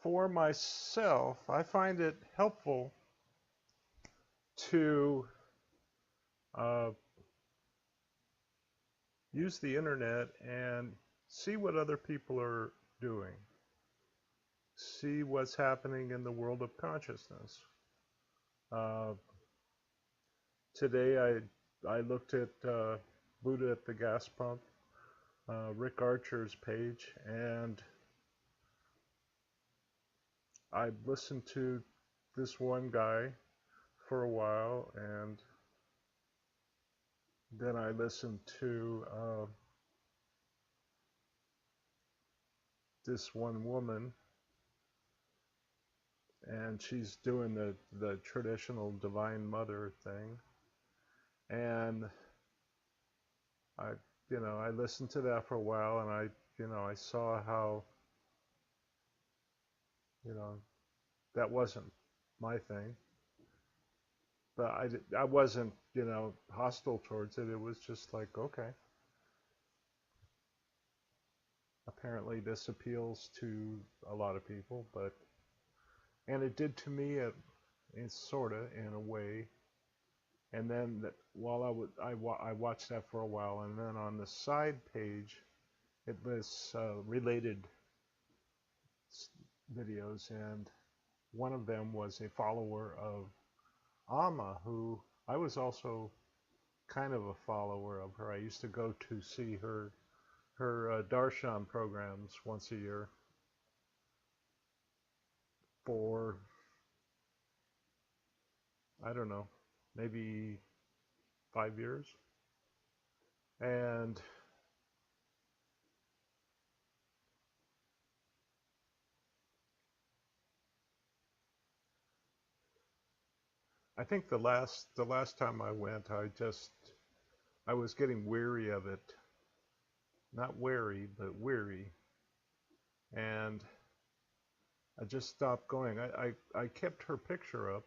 for myself, I find it helpful to uh, use the internet and see what other people are doing, see what's happening in the world of consciousness. Uh, Today, I looked at Buddha at the gas pump, Rick Archer's page, and I listened to this one guy for a while, and then I listened to this one woman, and she's doing the traditional Divine Mother thing, and I I listened to that for a while, and I saw how you know that wasn't my thing, but I wasn't hostile towards it. It was just like, okay, apparently this appeals to a lot of people, but and it did to me, in sorta in a way. And then while I watched that for a while, and then on the side page it lists related videos, and one of them was a follower of Amma, who I was also kind of a follower of her. I used to go to see her darshan programs once a year for, I don't know, maybe 5 years. And I think the last time I went, I was getting weary of it. Not wary, but weary. And I just stopped going. I kept her picture up,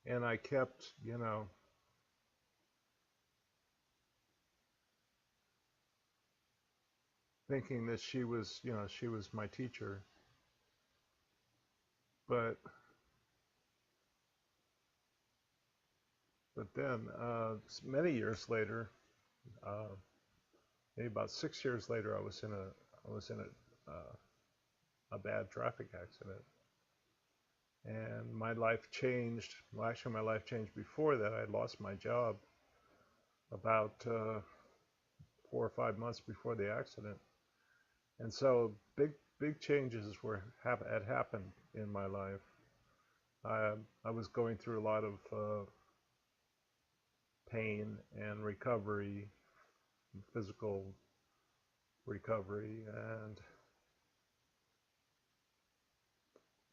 and I kept, thinking that she was my teacher. But then many years later, uh, maybe about 6 years later, I was in a bad traffic accident, and my life changed. Well, actually, my life changed before that. I lost my job about 4 or 5 months before the accident, and so big changes had happened in my life. I was going through a lot of pain and recovery, physical recovery,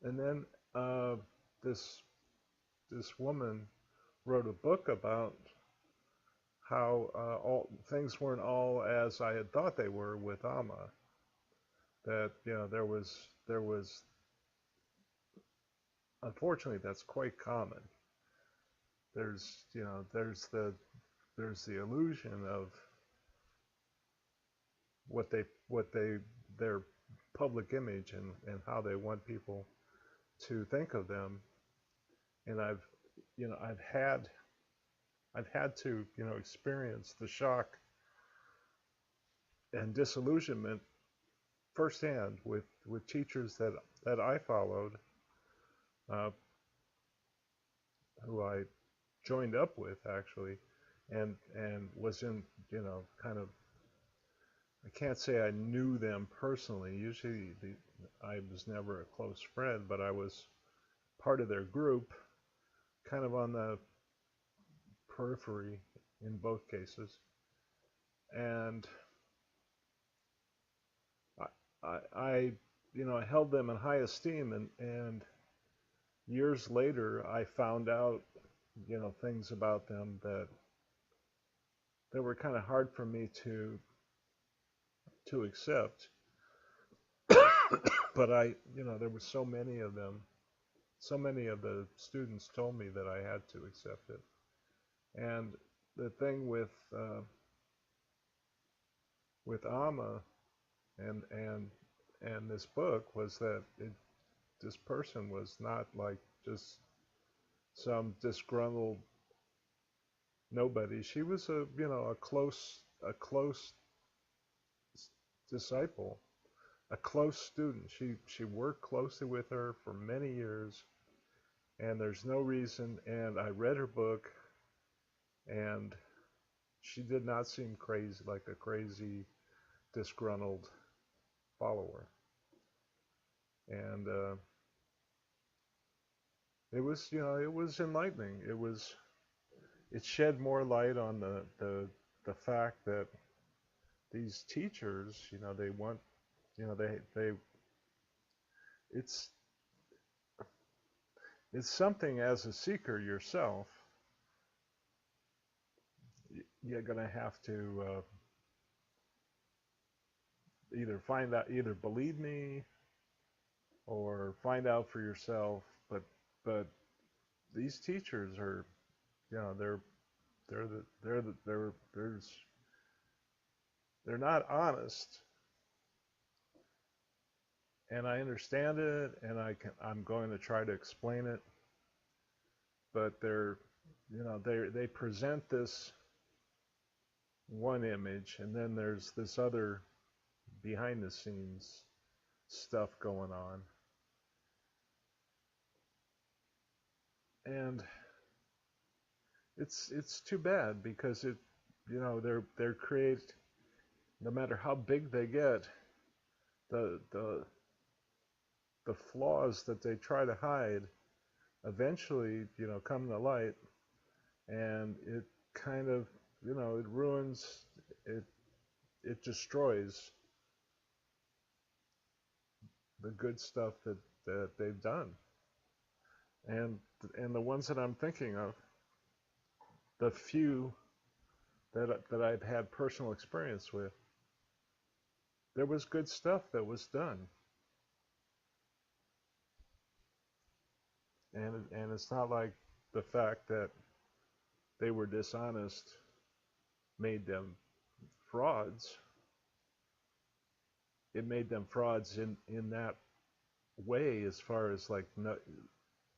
and then this this woman wrote a book about how all things weren't all as I had thought they were with Amma. That there was unfortunately that's quite common. There's the illusion of what they their public image, and how they want people to think of them. And I've had to experience the shock and disillusionment firsthand with teachers that I followed, uh, who I joined up with actually, and was in kind of, I can't say I knew them personally. Usually I was never a close friend, but I was part of their group, kind of on the periphery in both cases. And I held them in high esteem, and years later I found out things about them that were kind of hard for me to accept. But there were so many of them. So many of the students told me that I had to accept it. And the thing with Amma and this book was that this person was not like just some disgruntled nobody. She was a, you know, a close disciple, a close student. She worked closely with her for many years, and there's no reason. And I read her book, and she did not seem crazy, like a crazy, disgruntled follower. And it was, you know, it was enlightening. It shed more light on the fact that these teachers, you know, they want, you know, they it's it's something as a seeker yourself, you're gonna have to either find out, either believe me or find out for yourself. But these teachers are, you know, they're not honest, and I understand it, and I'm going to try to explain it, but they're, you know, they present this one image, and then there's this other behind the scenes stuff going on, and it's too bad because it, you know, they're create, no matter how big they get, the the the flaws that they try to hide eventually, you know, come to light, and it kind of, you know, it ruins, it it destroys the good stuff that they've done. And and the ones that I'm thinking of, the few that I've had personal experience with, there was good stuff that was done. And it's not like the fact that they were dishonest made them frauds. It made them frauds in that way, as far as like, no,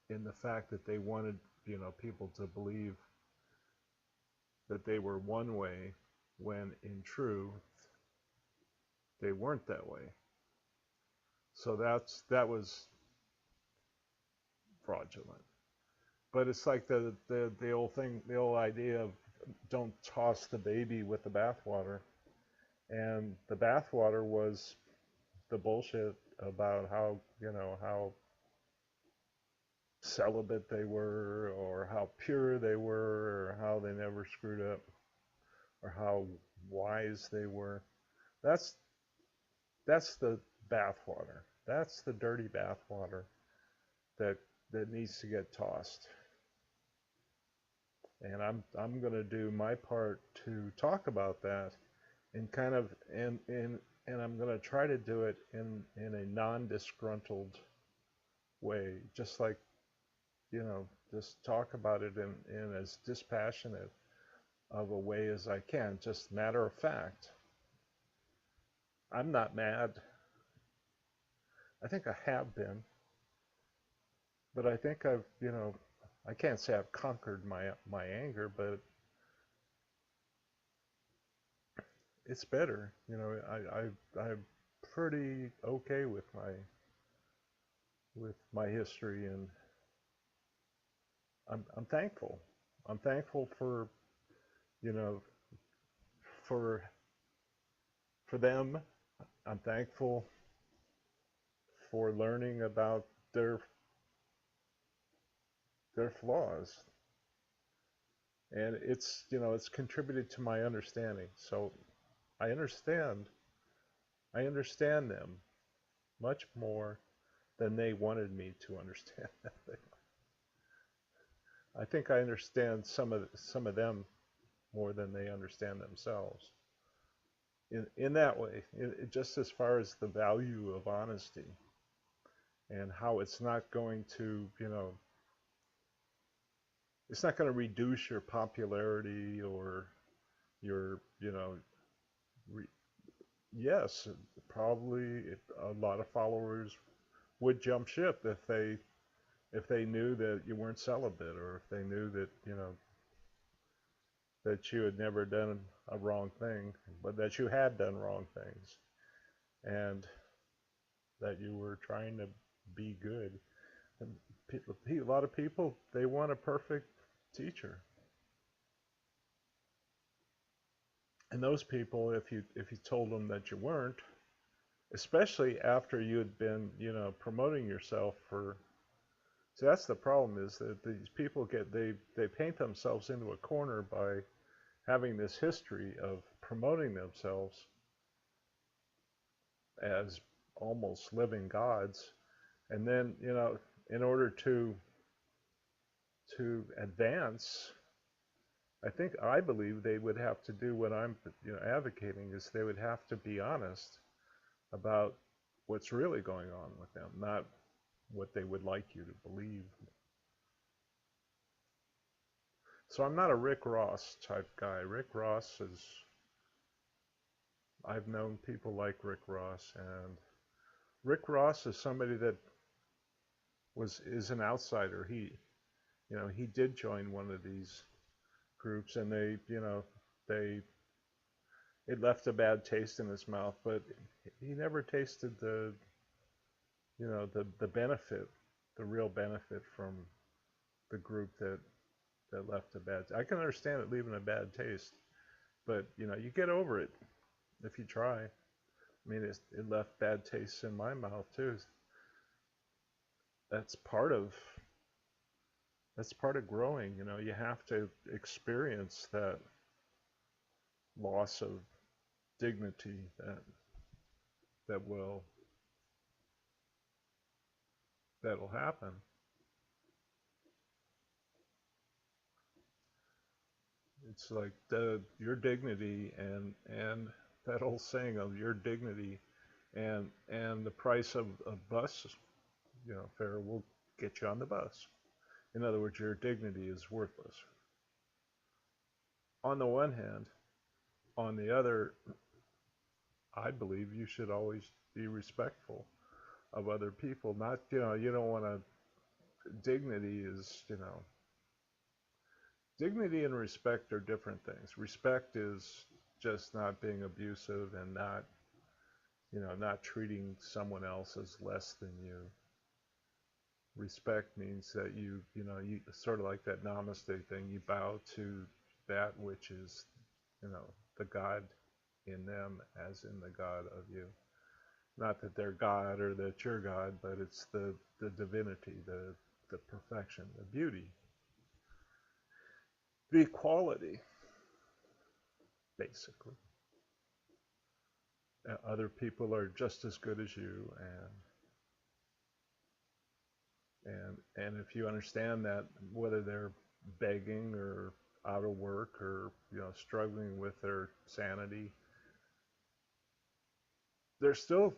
in the fact that they wanted, you know, people to believe that they were one way when in truth they weren't that way. So that was fraudulent. But it's like the old thing, the old idea of don't toss the baby with the bathwater. And the bathwater was the bullshit about how, you know, how celibate they were, or how pure they were, or how they never screwed up, or how wise they were. That's that's the bathwater. That's the dirty bathwater that that needs to get tossed. And I'm going to do my part to talk about that, and kind of, and I'm going to try to do it in a non-disgruntled way, just like, you know, just talk about it in as dispassionate of a way as I can. Just matter of fact. I'm not mad. I think I have been, but I think I've, you know, I can't say I've conquered my anger, but it's better. You know, I'm pretty okay with my history, and I'm thankful. I'm thankful for, you know, for for them. I'm thankful for learning about their their flaws, and it's, you know, it's contributed to my understanding. So I understand I understand them much more than they wanted me to understand. I think I understand some of them more than they understand themselves. In that way, just as far as the value of honesty, and how it's not going to, you know, it's not going to reduce your popularity or your, you know, re- yes, probably a lot of followers would jump ship if they knew that you weren't celibate, or if they knew that that you had never done a wrong thing, but that you had done wrong things, and that you were trying to be good. And a lot of people, they want a perfect teacher. And those people, if you told them that you weren't, especially after you had been, promoting yourself for, see, that's the problem, is that these people they paint themselves into a corner by having this history of promoting themselves as almost living gods, and then, in order to advance, I believe they would have to do what I'm, advocating, is they would have to be honest about what's really going on with them, not what they would like you to believe. So I'm not a Rick Ross type guy. Rick Ross is, I've known people like Rick Ross, and Rick Ross is somebody that is an outsider. He did join one of these groups, and they it left a bad taste in his mouth, but he never tasted the benefit, the real benefit from the group that left a bad. I can understand it leaving a bad taste, but you get over it if you try. I mean, it left bad tastes in my mouth too. That's part of that's part of growing. You have to experience that loss of dignity that will that'll happen. It's like your dignity, and that old saying of your dignity and the price of a bus fare will get you on the bus. In other words, your dignity is worthless. On the one hand, on the other, I believe you should always be respectful of other people. Not, you don't want to. Dignity is, dignity and respect are different things. Respect is just not being abusive, and not treating someone else as less than you. Respect means that you sort of like that namaste thing. You bow to that which is, the God in them, as in the God of you. Not that they're God or that you're God, but it's the divinity, the perfection, the beauty, the equality, basically. Other people are just as good as you, and if you understand that, whether they're begging or out of work, or struggling with their sanity, they're still,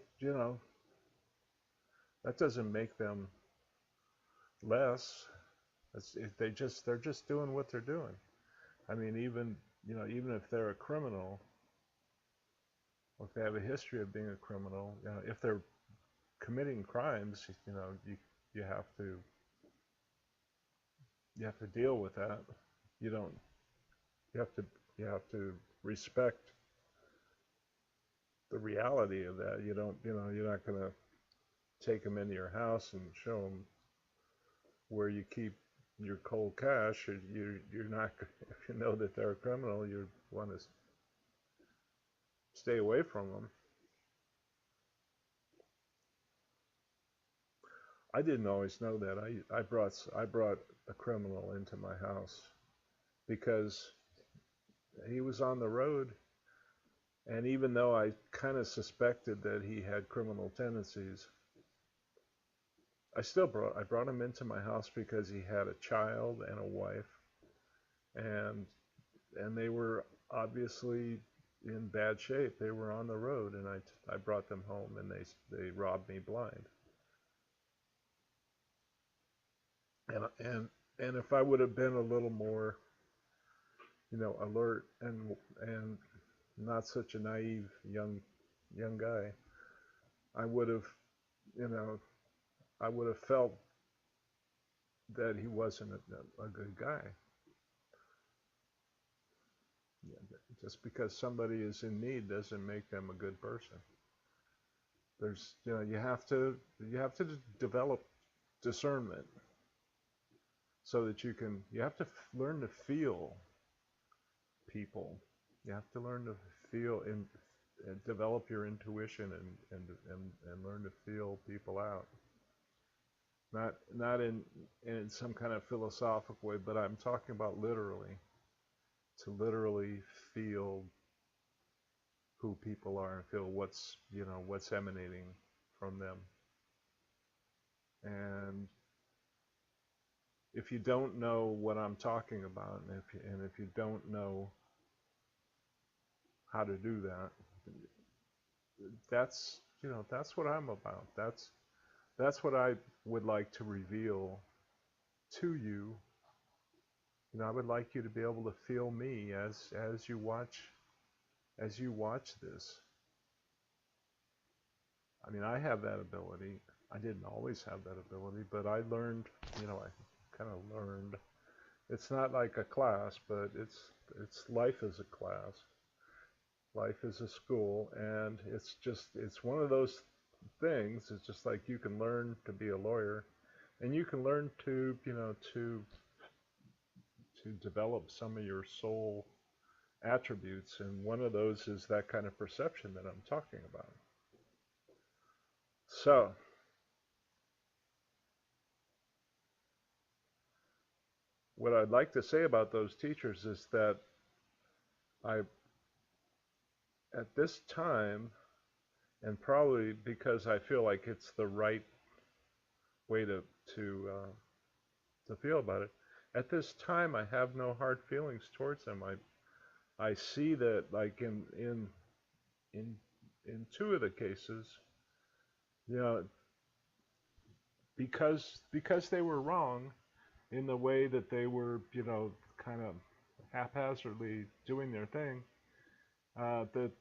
that doesn't make them less. They're just doing what they're doing. I mean, even if they're a criminal, or if they have a history of being a criminal, if they're committing crimes, you have to deal with that. You don't you have to respect the reality of that. You don't you're not going to take them into your house and show them where you keep your cold cash. You're not, if you know that they're a criminal, you want to stay away from them. I didn't always know that. I brought a criminal into my house because he was on the road, and even though I kind of suspected that he had criminal tendencies, I brought him into my house because he had a child and a wife, and they were obviously in bad shape. They were on the road, and I brought them home, and they robbed me blind. And if I would have been a little more, alert, and not such a naive young guy, I would have, you know, I would have felt that he wasn't a good guy. Yeah, just because somebody is in need doesn't make them a good person. There's, you have to develop discernment so that you have to learn to feel people. You have to learn to feel and develop your intuition and learn to feel people out. Not in some kind of philosophical way, but I'm talking about literally, to literally feel who people are and feel what's emanating from them. And if you don't know what I'm talking about, and if you don't know how to do that, that's what I'm about. That's what I would like to reveal to you. I would like you to be able to feel me as you watch this. I mean, I have that ability. I didn't always have that ability, but I learned. I kind of learned. It's not like a class, but it's life as a class. Life is a school, and it's one of those things. It's just like you can learn to be a lawyer, and you can learn to develop some of your soul attributes, and one of those is that kind of perception that I'm talking about. So, what I'd like to say about those teachers is that I, at this time, and probably because I feel like it's the right way to feel about it, at this time I have no hard feelings towards them. I see that, like, in in two of the cases, you know, because they were wrong in the way that they were, kind of haphazardly doing their thing, that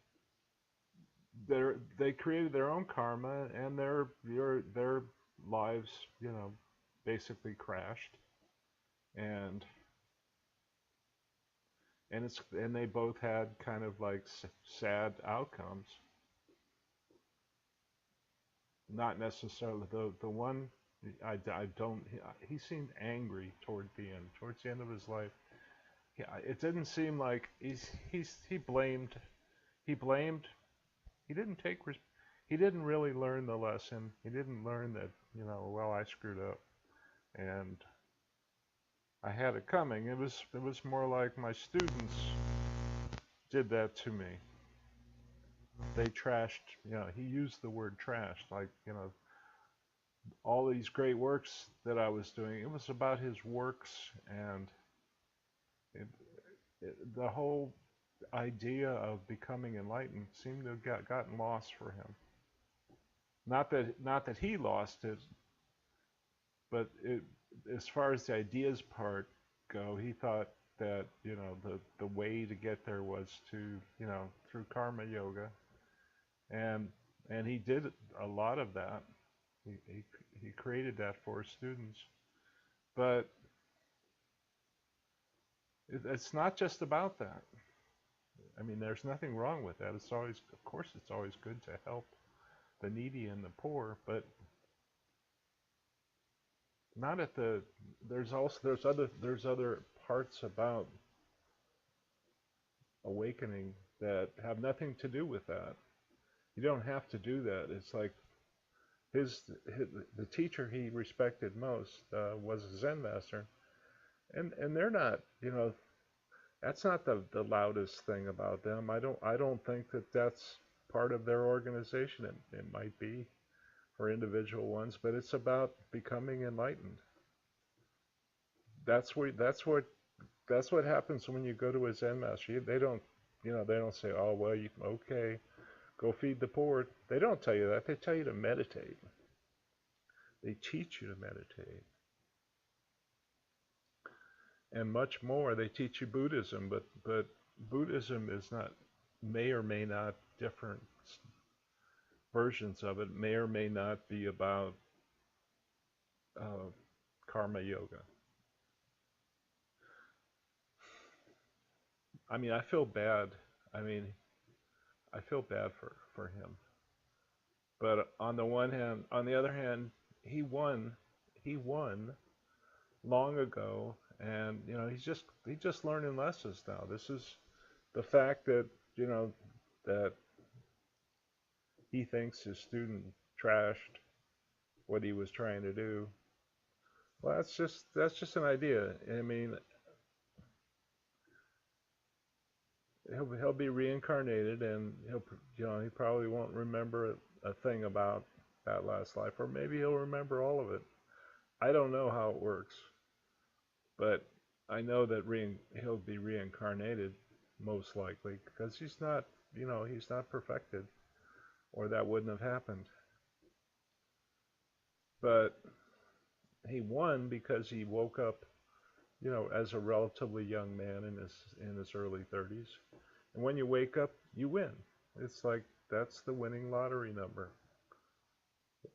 they created their own karma, and their lives, basically crashed, and and they both had kind of like sad outcomes. Not necessarily the one. I don't. He seemed angry towards the end of his life. It didn't seem like he blamed. He blamed. He didn't take. He didn't really learn the lesson. He didn't learn that, well, I screwed up, and I had it coming. It was more like my students did that to me. They trashed. He used the word trashed, like, all these great works that I was doing. It was about his works, and the whole idea of becoming enlightened seemed to have gotten lost for him. Not that he lost it, but as far as the ideas part go, he thought that, the way to get there was to, through karma yoga, and he did a lot of that. He created that for his students, but it's not just about that. I mean, there's nothing wrong with that. Of course, it's always good to help the needy and the poor, but not at the. There's other parts about awakening that have nothing to do with that. You don't have to do that. It's like his the teacher he respected most was a Zen master, and they're not. That's not the loudest thing about them. I don't think that that's part of their organization. It might be for individual ones, but it's about becoming enlightened. That's what happens when you go to a Zen master. They don't say, "Oh, well, okay, go feed the poor." They don't tell you that. They tell you to meditate. They teach you to meditate, and much more. They teach you Buddhism, but Buddhism is not, may or may not, different versions of it may or may not be about uh, karma yoga. I mean, I feel bad. I mean, I feel bad for him. But on the one hand, on the other hand, he won. He won long ago, and he's just learning lessons now. This is the fact that that he thinks his student trashed what he was trying to do. Well, that's just an idea. I mean, he'll be reincarnated, and he probably won't remember a thing about that last life, or maybe he'll remember all of it. I don't know how it works, but I know that he'll be reincarnated most likely because he's not perfected, or that wouldn't have happened. But he won because he woke up, as a relatively young man in his early 30s. And when you wake up, you win. It's like that's the winning lottery number.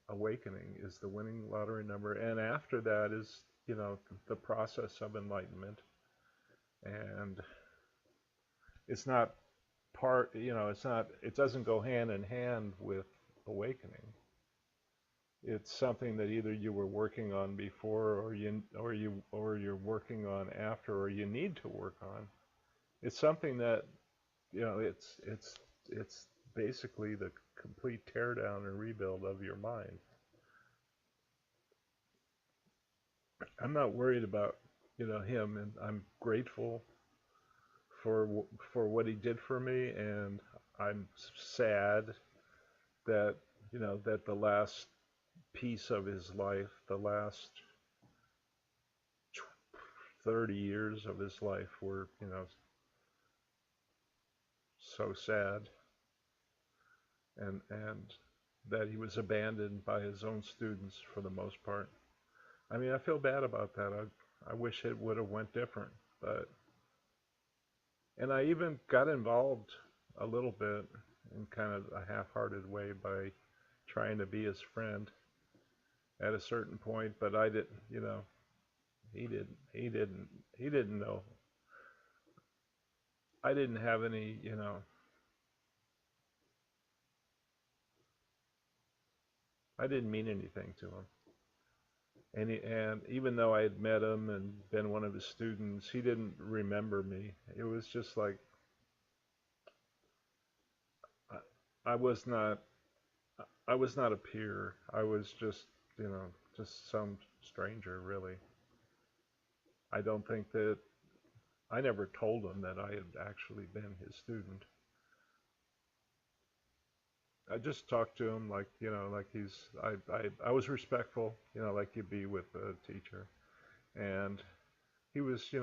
Awakening is the winning lottery number, and after that is the process of enlightenment, and it's not it doesn't go hand in hand with awakening. It's something that either you were working on before, or you're working on after, or you need to work on. It's something that it's basically the complete teardown and rebuild of your mind. I'm not worried about him, and I'm grateful for what he did for me, and I'm sad that that the last piece of his life, the last 30 years of his life were so sad, and that he was abandoned by his own students for the most part. I mean, I feel bad about that. I wish it would have went different, but and I even got involved a little bit in kind of a half-hearted way by trying to be his friend at a certain point, but I didn't, he didn't, he didn't know. I didn't have any, I didn't mean anything to him. And even though I had met him and been one of his students, he didn't remember me. It was just like I, I was not, I was not a peer. I was just some stranger, really. I don't think that I never told him that I had actually been his student. I just talked to him like like I was respectful, like you'd be with a teacher, and he was he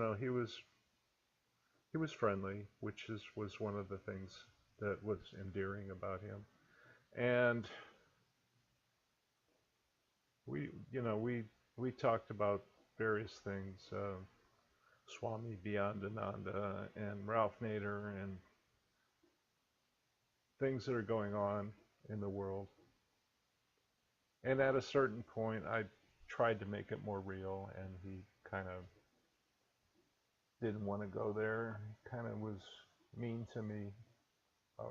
was friendly, which was one of the things that was endearing about him. And we talked about various things, Swami Beyondananda and Ralph Nader, and things that are going on in the world. And at a certain point, I tried to make it more real, and he kind of didn't want to go there. He kind of was mean to me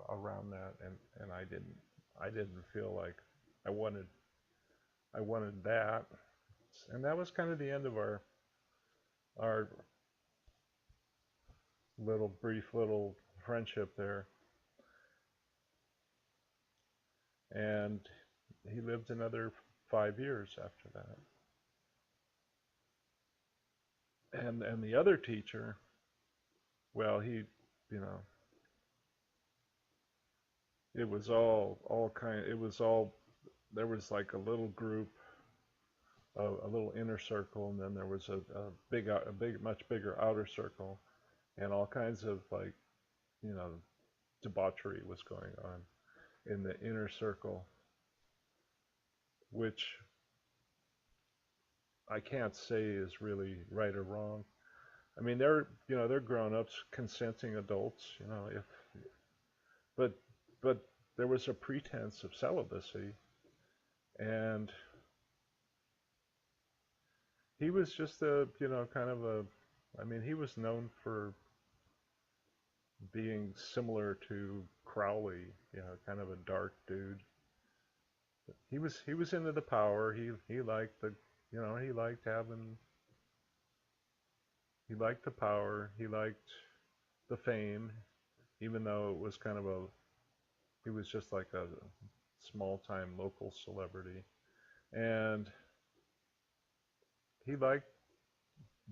around that, and I didn't feel like I wanted I wanted that, and that was kind of the end of our little brief little friendship there. And he lived another 5 years after that. And the other teacher, well, you know, it was all kind. It was all there was like a little group, a little inner circle, and then there was a big, much bigger outer circle, and all kinds of like you know debauchery was going on in the inner circle, which I can't say is really right or wrong. I mean, they're grown-ups, consenting adults, if but but there was a pretense of celibacy, and he was just a, kind of a, I mean, he was known for being similar to Crowley, kind of a dark dude. He was into the power. He liked the, he liked having, he liked the power. He liked the fame, even though it was kind of a, he was just like a small time local celebrity. And he liked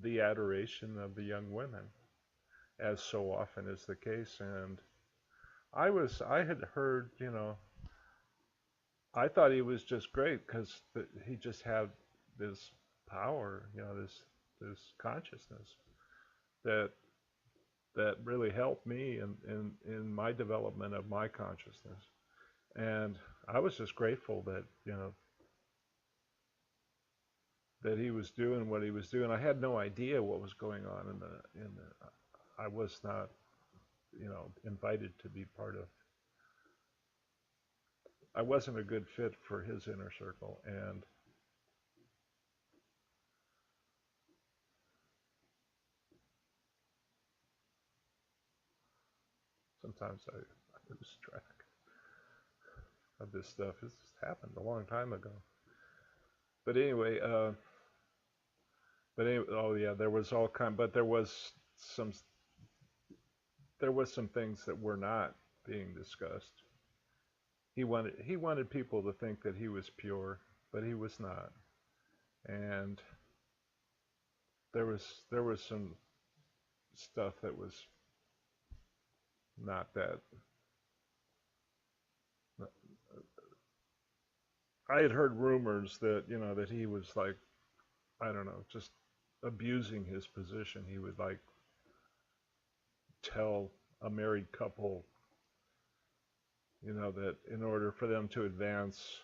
the adoration of the young women, as so often is the case. And I had heard, I thought he was just great because he just had this power, this consciousness that really helped me in my development of my consciousness. And I was just grateful that, that he was doing what he was doing. I had no idea what was going on I was not, invited to be part of. I wasn't a good fit for his inner circle, and sometimes I lose track of this stuff. This happened a long time ago. But anyway, oh yeah, there was all kind, but some there was some things that were not being discussed. He wanted people to think that he was pure, but he was not. And there was some stuff that was not that. I had heard rumors that, that he was like, I don't know, just abusing his position. He would like tell a married couple, that in order for them to advance,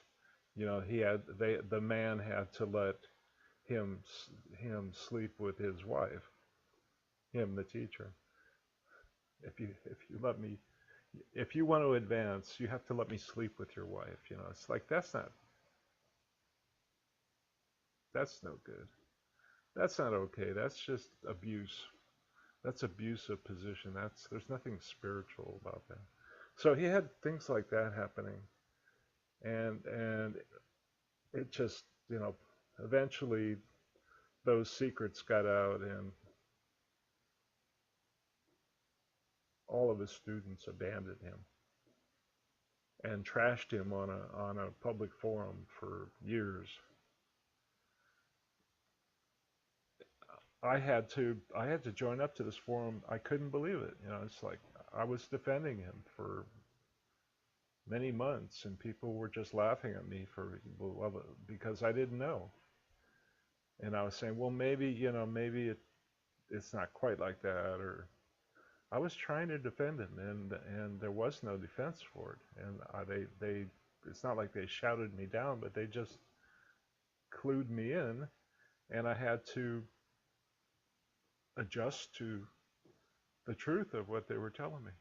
the man had to let him him sleep with his wife, him the teacher. If you let me, if you want to advance, you have to let me sleep with your wife. It's like that's no good. That's not okay. That's just abuse. That's abuse of position. There's nothing spiritual about that. So he had things like that happening, and it just, eventually those secrets got out, and all of his students abandoned him and trashed him on a public forum for years. I had to join up to this forum. I couldn't believe it. It's like I was defending him for many months, and people were just laughing at me for, well, because I didn't know. And I was saying, well, maybe, maybe it's not quite like that, or I was trying to defend him, and there was no defense for it. And they it's not like they shouted me down, but they just clued me in, and I had to adjust to the truth of what they were telling me.